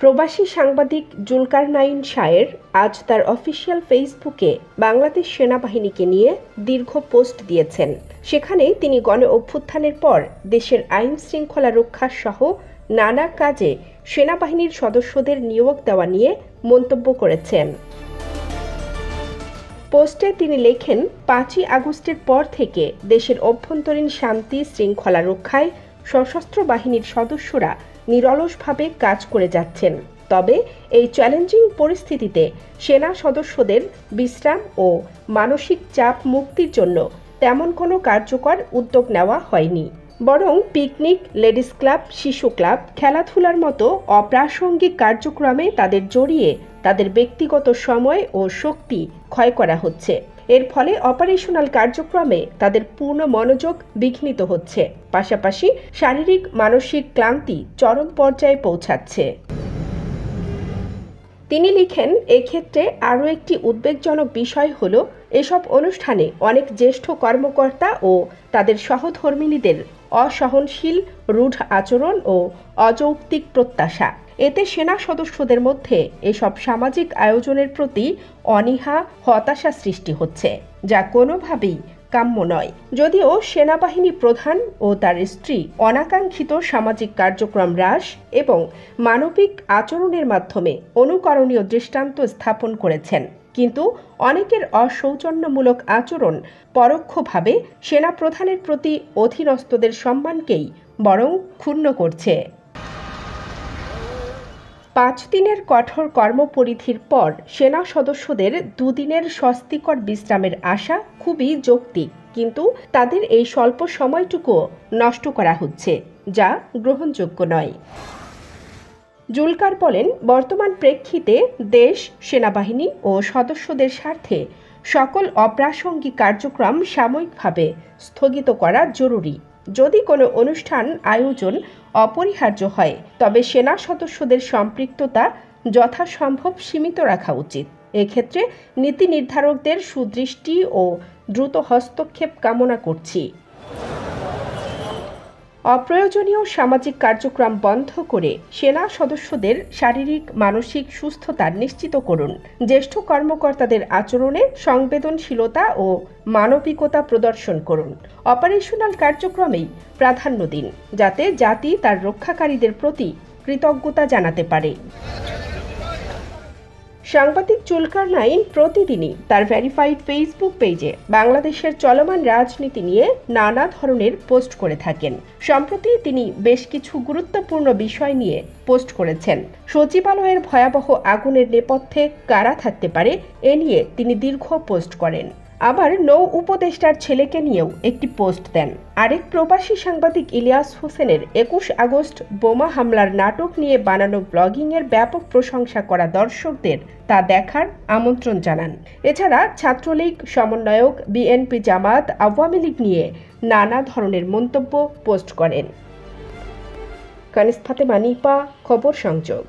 প্রবাসী সাংবাদিক জুলকারনাইন শায়ের আজ তার অফিসিয়াল ফেসবুকে বাংলাদেশ সেনাবাহিনীকে নিয়ে দীর্ঘ পোস্ট দিয়েছেন। সেখানে তিনি গণ অভ্যুত্থানের পর দেশের আইন শৃঙ্খলা রক্ষা সহ নানা কাজে সেনাবাহিনীর সদস্যদের নিয়োগ দেওয়া নিয়ে মন্তব্য করেছেন। পোস্টে তিনি লেখেন, ৫ই আগস্টের পর থেকে দেশের অভ্যন্তরীণ শান্তি শৃঙ্খলা রক্ষায় সশস্ত্র বাহিনীর সদস্যরা নিরলসভাবে কাজ করে যাচ্ছেন। তবে এই চ্যালেঞ্জিং পরিস্থিতিতে সেনা সদস্যদের বিশ্রাম ও মানসিক চাপ মুক্তির জন্য তেমন কোনো কার্যকর উদ্যোগ নেওয়া হয়নি। বরং পিকনিক, লেডিস ক্লাব, শিশু ক্লাব, খেলাধুলার মতো অপ্রাসঙ্গিক কার্যক্রমে তাদের জড়িয়ে তাদের ব্যক্তিগত সময় ও শক্তি ক্ষয় করা হচ্ছে। এর ফলে অপারেশনাল কার্যক্রমে তাদের পূর্ণ মনোযোগ বিঘ্নিত হচ্ছে, পাশাপাশি শারীরিক মানসিক ক্লান্তি চরম পর্যায়ে পৌঁছাচ্ছে। তিনি লিখেন, এক্ষেত্রে আরও একটি উদ্বেগজনক বিষয় হলো এসব অনুষ্ঠানে অনেক জ্যেষ্ঠ কর্মকর্তা ও তাদের সহধর্মিণীদের অসহনশীল রূঢ় আচরণ ও অযৌক্তিক প্রত্যাশা। এতে সেনা সদস্যদের মধ্যে এসব সামাজিক আয়োজনের প্রতি অনীহা, হতাশা সৃষ্টি হচ্ছে, যা কোনোভাবেই কাম্য নয়। যদিও সেনাবাহিনী প্রধান ও তার স্ত্রী অনাকাঙ্ক্ষিত সামাজিক কার্যক্রম হ্রাস এবং মানবিক আচরণের মাধ্যমে অনুকরণীয় দৃষ্টান্ত স্থাপন করেছেন, কিন্তু অনেকের অসৌজন্যমূলক আচরণ পরোক্ষভাবে সেনা প্রধানের প্রতি অধীনস্থদের সম্মানকেই বরং ক্ষুণ্ণ করছে। ৫ দিনের কঠোর কর্মপরিধির পর সেনা সদস্যদের 2 দিনের স্বস্তিকর বিশ্রামের আশা খুবই যৌক্তিক, কিন্তু তাদের এই স্বল্প সময়টুকু নষ্ট করা হচ্ছে, যা গ্রহণযোগ্য নয়। জুলকার বলেন, বর্তমান প্রেক্ষিতে দেশ, সেনাবাহিনী ও সদস্যদের স্বার্থে সকল অপ্রাসঙ্গিক কার্যক্রম সাময়িকভাবে স্থগিত করা জরুরি। যদি কোনো অনুষ্ঠান আয়োজন অপরিহার্য হয়, তবে সেনা সদস্যদের সম্পৃক্ততা যথাসম্ভব সীমিত রাখা উচিত। এক্ষেত্রে নীতি নির্ধারকদের সুদৃষ্টি ও দ্রুত হস্তক্ষেপ কামনা করছি। অপ্রয়োজনীয় সামাজিক কার্যক্রম বন্ধ করে সেনা সদস্যদের শারীরিক মানসিক সুস্থতা নিশ্চিত করুন। জ্যেষ্ঠ কর্মকর্তাদের আচরণে সংবেদনশীলতা ও মানবিকতা প্রদর্শন করুন। অপারেশনাল কার্যক্রমেই প্রাধান্য দিন, যাতে জাতি তার রক্ষাকারীদের প্রতি কৃতজ্ঞতা জানাতে পারে। সাংবাদিক জুলকারনাইন প্রতিদিনই তার ভেরিফাইড ফেসবুক পেজে বাংলাদেশের চলমান রাজনীতি নিয়ে নানা ধরনের পোস্ট করে থাকেন। সম্প্রতি তিনি বেশ কিছু গুরুত্বপূর্ণ বিষয় নিয়ে পোস্ট করেছেন। সচিবালয়ের ভয়াবহ আগুনের নেপথ্যে কারা থাকতে পারে, এ নিয়ে তিনি দীর্ঘ পোস্ট করেন। আবার নৌ উপদেষ্টার ছেলেকে নিয়েও একটি পোস্ট দেন। আরেক প্রবাসী সাংবাদিক ইলিয়াস হোসেনের ২১ আগস্ট বোমা হামলার নাটক নিয়ে বানানো ব্লগিংয়ের ব্যাপক প্রশংসা করা দর্শকদের তা দেখার আমন্ত্রণ জানান। এছাড়া ছাত্রলীগ সমন্বয়ক, বিএনপি, জামাত, আওয়ামী লীগ নিয়ে নানা ধরনের মন্তব্য পোস্ট করেন। কানিজ ফাতেমা নিপা, খবর সংযোগ।